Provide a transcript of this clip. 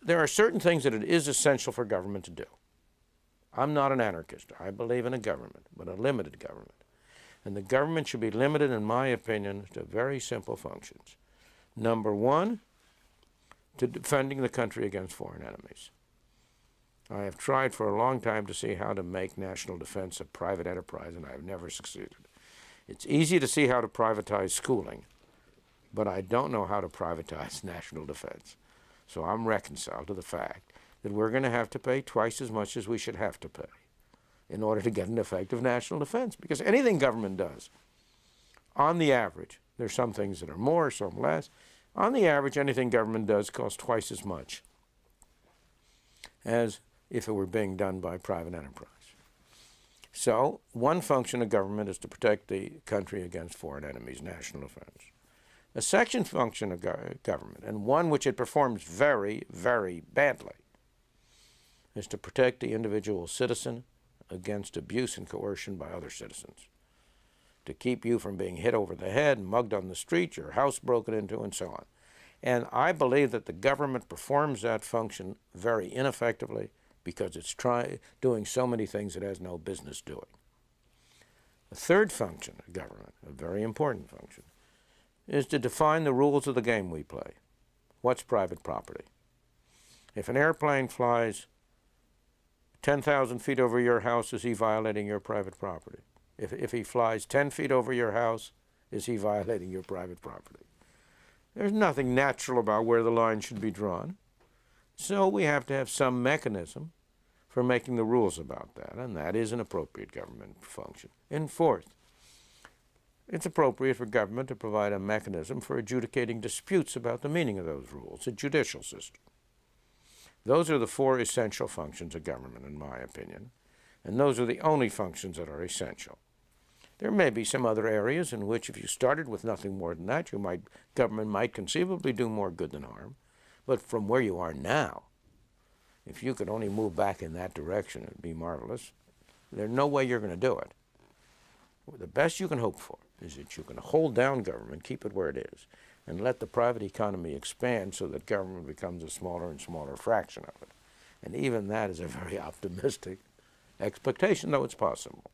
there are certain things that it is essential for government to do. I'm not an anarchist. I believe in a government, but a limited government. And the government should be limited, in my opinion, to very simple functions. Number one, to defending the country against foreign enemies. I have tried for a long time to see how to make national defense a private enterprise, and I have never succeeded. It's easy to see how to privatize schooling, but I don't know how to privatize national defense. So I'm reconciled to the fact that we're going to have to pay twice as much as we should have to pay in order to get an effective national defense. Because anything government does, on the average, there's some things that are more, some less. On the average, anything government does costs twice as much as if it were being done by private enterprise. So one function of government is to protect the country against foreign enemies, national defense. A second function of government, and one which it performs very, very badly, is to protect the individual citizen against abuse and coercion by other citizens, to keep you from being hit over the head, mugged on the street, your house broken into, and so on. And I believe that the government performs that function very ineffectively because it's doing so many things it has no business doing. The third function of government, a very important function, is to define the rules of the game we play. What's private property? If an airplane flies 10,000 feet over your house, is he violating your private property? If he flies 10 feet over your house, is he violating your private property? There's nothing natural about where the line should be drawn. So we have to have some mechanism for making the rules about that, and that is an appropriate government function. And fourth, it's appropriate for government to provide a mechanism for adjudicating disputes about the meaning of those rules, a judicial system. Those are the four essential functions of government, in my opinion, and those are the only functions that are essential. There may be some other areas in which, if you started with nothing more than that, government might conceivably do more good than harm. But from where you are now, if you could only move back in that direction, it would be marvelous. There's no way you're going to do it. The best you can hope for is that you can hold down government, keep it where it is, and let the private economy expand so that government becomes a smaller and smaller fraction of it. And even that is a very optimistic expectation, though it's possible.